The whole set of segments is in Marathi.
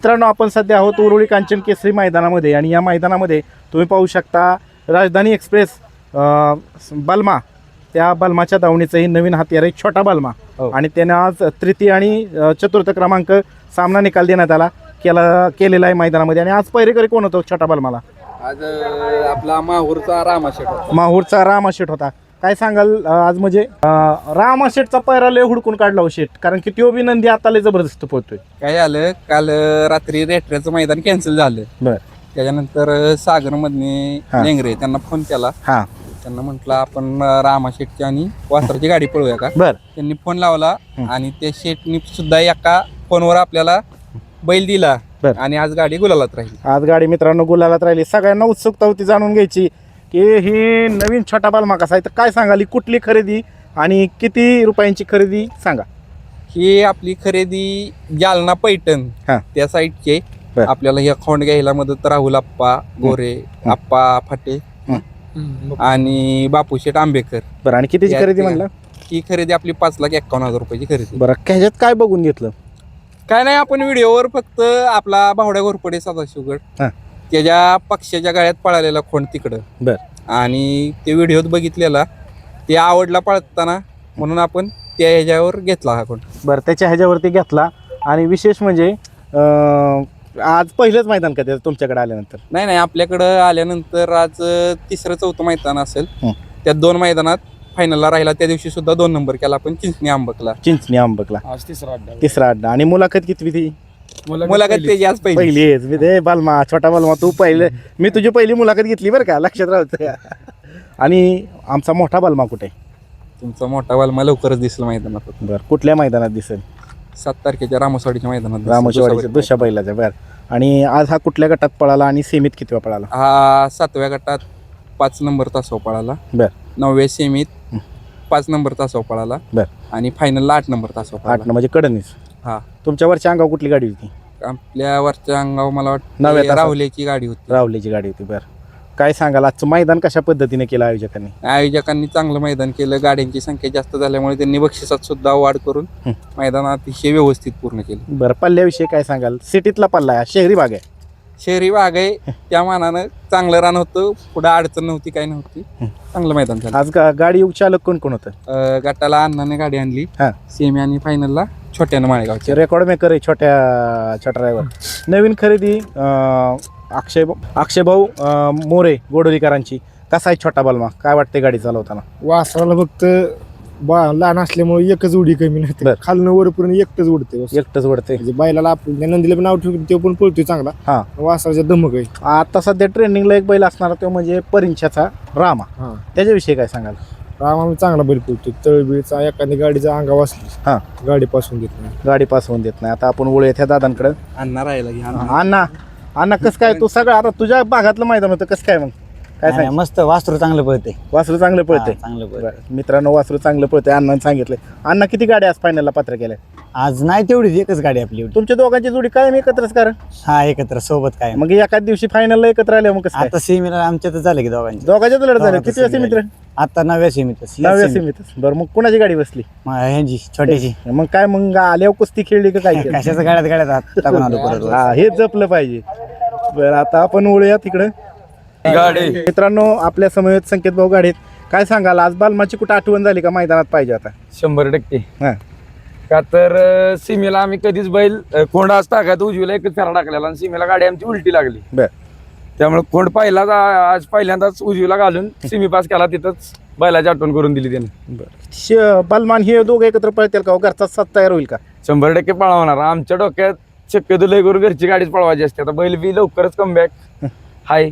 मित्रांनो, आपण सध्या आहोत उरुळी कांचन केसरी मैदानामध्ये आणि या मैदानामध्ये तुम्ही पाहू शकता राजधानी एक्सप्रेस बलमा, त्या बलमाच्या दावणीचंही नवीन हत्यार आहे छोटा बलमा. आणि त्याने आज तृतीय आणि चतुर्थ क्रमांक सामना निकाल देण्यात केलेला आहे मैदानामध्ये. आणि आज पहिरेकरी कोण होतो छोटा बलमाला? आज आपला माहूरचा रामाशेठ होता. माहूरचा रामाशेठ होता. काय सांगाल आज म्हणजे रामाशेठचा पैरा लय हुडकून काढला हो शेठ, कारण की तो बी नंदी आता लय जबरदस्त पोहतोय. काय झालं, काल रात्री रेटऱ्याचं मैदान कॅन्सल झालं. बर. त्याच्यानंतर सागर मधने लेंगरे त्यांना फोन केला. त्यांना म्हटलं आपण रामाशेठची आणि वासराची गाडी पळवूया का. बर. त्यांनी फोन लावला आणि त्या शेठनी सुद्धा एका फोनवर आपल्याला बैल दिला. आणि आज गाडी गुलालात राहिली. आज गाडी मित्रांनो गुलालात राहिली. सगळ्यांना उत्सुकता होती जाणून घ्यायची की ही नवीन छोटा बलमा कसा आहे. तर काय सांगाल, कुठली खरेदी आणि किती रुपयांची खरेदी सांगा. ही आपली खरेदी जालना पैठण त्या साईडचे. आपल्याला ह्या खोंड घ्यायला मदत राहुल आप्पा गोरे, आप्पा फाटे आणि बापूशेठ आंबेकर. बरं, आणि कितीची खरेदी म्हणलं? ही खरेदी आपली 5,51,000 रुपयाची खरेदी. बरं, ह्याच्यात काय बघून घेतलं? काय नाही, आपण व्हिडिओवर फक्त आपला भावड्या घोरपडे सदाशिवगड त्याच्या पक्षाच्या गाळ्यात पळालेला खोंड तिकडं. बर. आणि ते व्हिडिओत बघितलेला, ते आवडला पळताना, म्हणून आपण त्या ह्याच्यावर घेतला हा खोंड. बरं, त्याच्या ह्याच्यावरती घेतला. आणि विशेष म्हणजे आज पहिलंच मैदान का त्याचं तुमच्याकडे आल्यानंतर? नाही, आपल्याकडं आल्यानंतर आज तिसरं चौथं मैदान असेल. त्यात 2 मैदानात फायनलला राहिला. त्या दिवशी सुद्धा 2 नंबर केला आपण चिंचणी आंबकला. आज तिसरा अड्डा. आणि मुलाखत किती ती? मुलाखत त्याची आज पहिली. बलमा, छोटा बलमा, तू पहिले, मी तुझी पहिली मुलाखत घेतली बरं का, लक्षात राहतं. आणि आमचा मोठा बलमा कुठे? तुमचा मोठा बलमा लवकरच दिसेल मैदानात. बरं, कुठल्या मैदानात दिसेल? 7 तारखेच्या रामोसवाडीच्या मैदानात. रामोसवाडीच्या दुसऱ्या बैलाच्या. बरं. आणि आज हा कुठल्या गटात पळाला आणि सेमीत किती वेळा पळाला? हा 7व्या गटात 5 नंबर तासावर पळाला. बरं. 9व्या सेमीत 5 नंबर तासावर पळाला. बरं. आणि फायनलला 8 नंबर तासावर पळाला. 8 म्हणजे कडनीच. तुमच्या वरच्या अंगावर कुठली गाडी होती? आपल्या वरच्या अंगावर मला वाटतं राहुलेची गाडी होती. राहुलेची गाडी होती. बरं, काय सांगाल आजचं मैदान कशा पद्धतीने केलं आयोजकांनी? आयोजकांनी चांगलं मैदान केलं. गाड्यांची संख्या जास्त झाल्यामुळे त्यांनी बक्षिसात सुद्धा वाढ करून मैदान अतिशय व्यवस्थित पूर्ण केलं. बरं, पल्ल्याविषयी काय सांगाल? सिटीतला पल्ला आहे, शहरी भाग आहे? शहरी भाग आहे, त्या मानानं चांगलं रान होतं. पुढे अडचण नव्हती, काय नव्हती, चांगलं मैदान झालं. आज गाडी चालक कोण कोण होतं? गटाला अण्णाने गाडी आणली. सेमी आणि फायनलला छोट्यानं माळेगावचे. रेकॉर्ड मेकर आहे छोट्या ड्रायव्हर. नवीन खरेदी अक्षय भाऊ मोरे गोडोलीकरांची. कसा आहे छोटा बलमा? काय वाटते गाडी चालवताना? वासराला फक्त लहान असल्यामुळे एकच उडी कमी नाही, खालनं वरपर्यंत एकटंच उडते. म्हणजे बैलाला आपण नंदीला पण नाव ठेवून तो पण पळतोय चांगला. वासराच्या धमक आहे. आता सध्या ट्रेंडिंगला एक बैल असणार तो म्हणजे परिंच्याचा रामा. त्याच्याविषयी काय सांगाल? रामा चांगला बैल पळतोय. तळबीळचा एखादी गाडीचा अंगावर असली गाडी पासून देत नाही. आता आपण वळूया त्या दादांकडे. अण्णा राहिला. अण्णा कसं काय? तू सगळं आता तुझ्या भागातलं मैदान होतं, कसं काय मग? काय सांग. मस्त वासरू चांगलं पळते. वासरू चांगलं पळते. मित्रांनो, वासरू चांगलं पळते. अण्णांनी सांगितलंय. अण्णा किती गाड्या आज फायनलला पात्र केल्या? आज नाही तेवढीच, एकच गाडी आपली. तुमच्या दोघांची जोडी काय एकत्रच कारण? एकत्र सोबत काय. मग एकाच दिवशी फायनलला एकत्र आले. मग कसं? आता सेमीला आमच्यात झालं की दोघांच्या लढत झाले. किती वाजता मित्र? आता 9व्या सेमीत. 9व्या सेमीत. बरं, मग कुणाची गाडी बसली? ह्यांची छोट्याची. मग काय, मग आल्यावर कुस्ती खेळली का काय? कशाचं गाड्यात हात टाकून आलो परत. हे जपलं पाहिजे. बरं, आता आपण वळूया तिकडं. मित्रांनो, आपल्या समवेत संकेत भाऊ गाडीत. काय सांगाल, आज बालमाची कुठं आठवण झाली का मैदानात पाहिजे आता? 100% का तर सीमेला आम्ही कधीच बैल कोंड आज टाकायचं उजवीला एकच फेरा टाकलेला आणि सीमेला गाडी आमची उलटी लागली. त्यामुळे कोंड आज पहिल्यांदाच उजवीला घालून सीमी पास केला. तिथंच बैलाची आठवण करून दिली त्याने. बलमान हे दोघं एकत्र पळतील का? घरचा साथ तयार होईल का? 100% पळवणार. आमच्या डोक्यात शक्यतो लय करून घरची गाडीच पळवायची असते. आता बैल बी लवकरच कमबॅक हाय.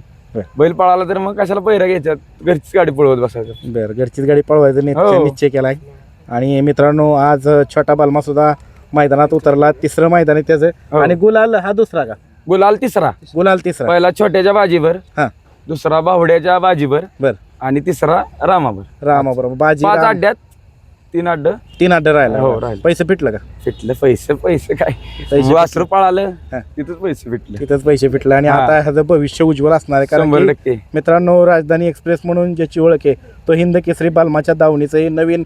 बैल पळाला तर मग कशाला पहिरा घ्यायच्यात, घरचीच गाडी पळवत बसायचं. बरं, घरचीच गाडी पळवायचं निश्चय केलाय. आणि मित्रांनो, आज छोटा बलमा सुद्धा मैदानात उतरला. तिसरं मैदान आहे त्याचं. आणि गुलाल हा दुसरा का? गुलाल तिसरा. पहिला छोट्याच्या बाजीवर, दुसरा बाहुड्याच्या बाजीवर, आणि तिसरा रामाबरोबर. बाजी 5 अड्ड्यात 3 अड्ड राहिला. पैसे फिटलं का? फिटलं. पैसे काय, वासरू पळालं तिथंच पैसे फिटले. आणि आता ह्याचं भविष्य उज्ज्वल असणार आहे. कारण 100% मित्रांनो, राजधानी एक्सप्रेस म्हणून ज्याची ओळख आहे तो हिंद केसरी बलमाच्या दावणीचंही नवीन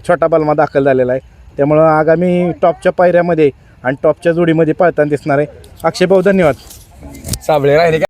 छोटा बलमा दाखल झालेला आहे. त्यामुळं आगामी टॉपच्या पायऱ्यामध्ये आणि टॉपच्या जोडीमध्ये पळताना दिसणार आहे. अक्षय भाऊ धन्यवाद. साबळे राहिले